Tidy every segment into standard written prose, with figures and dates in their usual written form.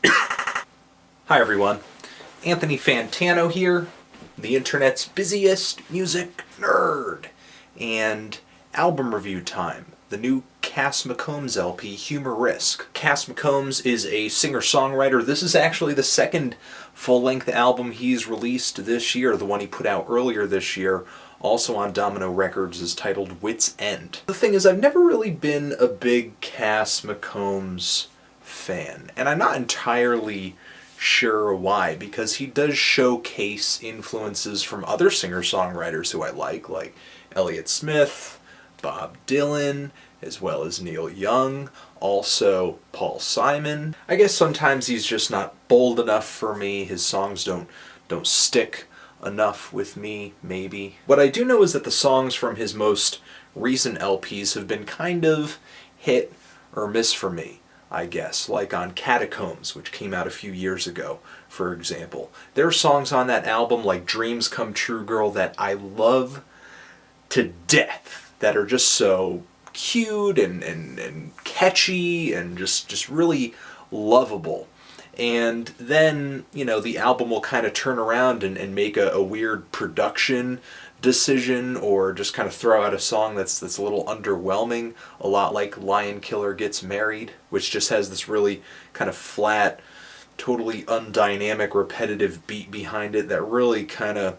Hi everyone, Anthony Fantano here, the internet's busiest music nerd, and album review time, the new Cass McCombs LP, Humor Risk. Cass McCombs is a singer-songwriter. This is actually the second full-length album he's released this year. The one he put out earlier this year, also on Domino Records, is titled Wit's End. The thing is, I've never really been a big Cass McCombs fan, and I'm not entirely sure why, because he does showcase influences from other singer-songwriters who I like Elliott Smith, Bob Dylan, as well as Neil Young, also Paul Simon. I guess sometimes he's just not bold enough for me. His songs don't stick enough with me, maybe. What I do know is that the songs from his most recent LPs have been kind of hit or miss for me, I guess, like on Catacombs, which came out a few years ago, for example. There are songs on that album like Dreams Come True Girl that I love to death, that are just so cute and catchy and just really lovable. And then, you know, the album will kind of turn around and make a weird production decision, or just kind of throw out a song that's a little underwhelming, a lot like Lion Killer Gets Married, which just has this really kind of flat, totally undynamic, repetitive beat behind it that really kind of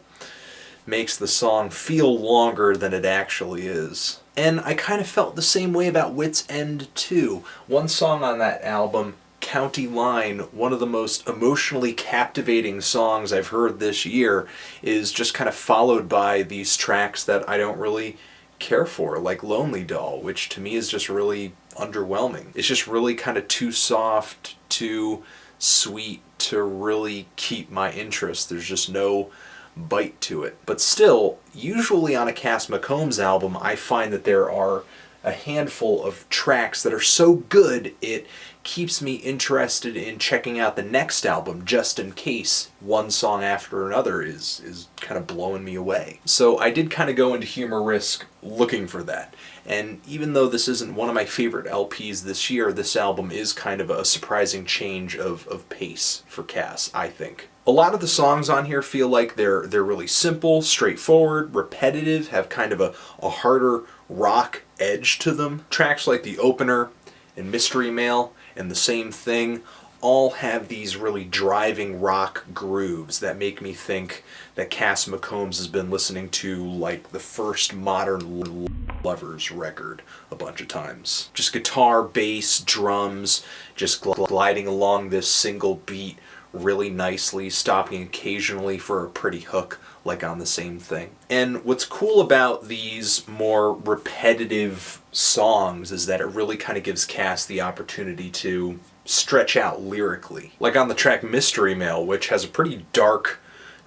makes the song feel longer than it actually is. And I kind of felt the same way about Wit's End too. One song on that album, County Line, one of the most emotionally captivating songs I've heard this year, is just kind of followed by these tracks that I don't really care for, like Lonely Doll, which to me is just really underwhelming. It's just really kind of too soft, too sweet to really keep my interest. There's just no bite to it. But still, usually on a Cass McCombs album, I find that there are a handful of tracks that are so good it keeps me interested in checking out the next album, just in case one song after another is kind of blowing me away. So I did kind of go into Humor Risk looking for that. And even though this isn't one of my favorite LPs this year, this album is kind of a surprising change of pace for Cass, I think. A lot of the songs on here feel like they're really simple, straightforward, repetitive, have kind of a harder rock edge to them. Tracks like The Opener and Mystery Mail and The Same Thing all have these really driving rock grooves that make me think that Cass McCombs has been listening to like the first modern Lovers record a bunch of times. Just guitar, bass, drums, just gliding along this single beat really nicely, stopping occasionally for a pretty hook like on The Same Thing. And what's cool about these more repetitive songs is that it really kind of gives Cass the opportunity to stretch out lyrically. Like on the track Mystery Mail, which has a pretty dark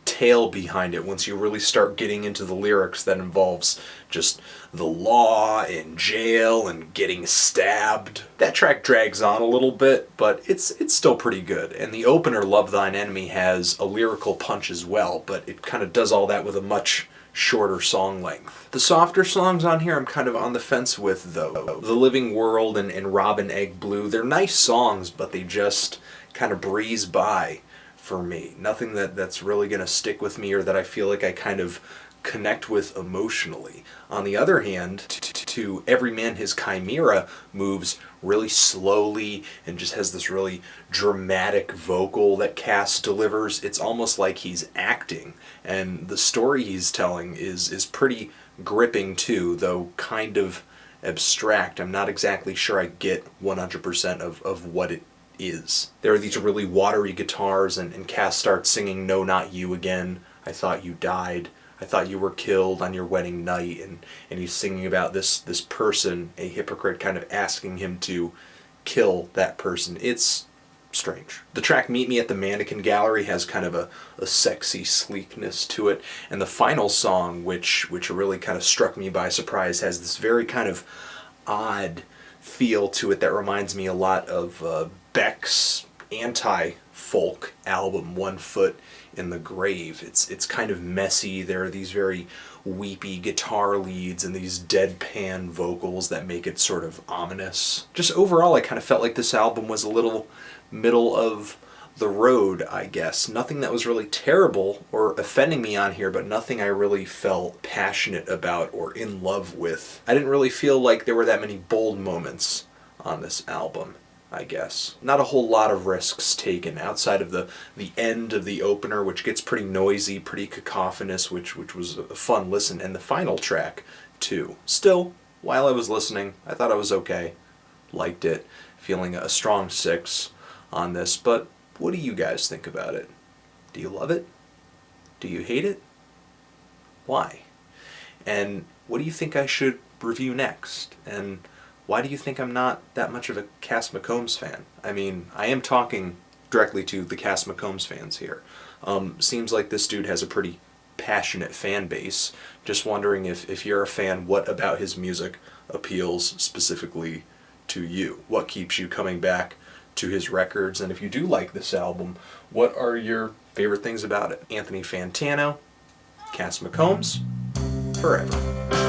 tale behind it once you really start getting into the lyrics that involves just the law and jail and getting stabbed. That track drags on a little bit, but it's still pretty good. And the opener, Love Thine Enemy, has a lyrical punch as well, but it kind of does all that with a much shorter song length. The softer songs on here I'm kind of on the fence with, though. The Living World and Robin Egg Blue, they're nice songs, but they just kind of breeze by for me. Nothing that's really going to stick with me or that I feel like I kind of connect with emotionally. On the other hand, to Every Man His Chimera moves really slowly and just has this really dramatic vocal that Cass delivers. It's almost like he's acting, and the story he's telling is pretty gripping too, though kind of abstract. I'm not exactly sure I get 100% of what it is. There are these really watery guitars, and Cass starts singing No Not You Again, I Thought You Died, I Thought You Were Killed on Your Wedding Night, and he's singing about this person, a hypocrite, kind of asking him to kill that person. It's strange. The track Meet Me at the Mannequin Gallery has kind of a sexy sleekness to it, and the final song, which really kind of struck me by surprise, has this very kind of odd feel to it that reminds me a lot of Beck's anti-folk album, One Foot in the Grave. It's kind of messy. There are these very weepy guitar leads and these deadpan vocals that make it sort of ominous. Just overall, I kind of felt like this album was a little middle of the road, I guess. Nothing that was really terrible or offending me on here, but nothing I really felt passionate about or in love with. I didn't really feel like there were that many bold moments on this album, I guess. Not a whole lot of risks taken outside of the end of the opener, which gets pretty noisy, pretty cacophonous, which was a fun listen, and the final track too. Still, while I was listening, I thought I was okay. Liked it. Feeling a strong 6 on this, but what do you guys think about it? Do you love it? Do you hate it? Why? And what do you think I should review next? And why do you think I'm not that much of a Cass McCombs fan? I mean, I am talking directly to the Cass McCombs fans here. Seems like this dude has a pretty passionate fan base. Just wondering if you're a fan, what about his music appeals specifically to you? What keeps you coming back to his records? And if you do like this album, what are your favorite things about it? Anthony Fantano, Cass McCombs, forever.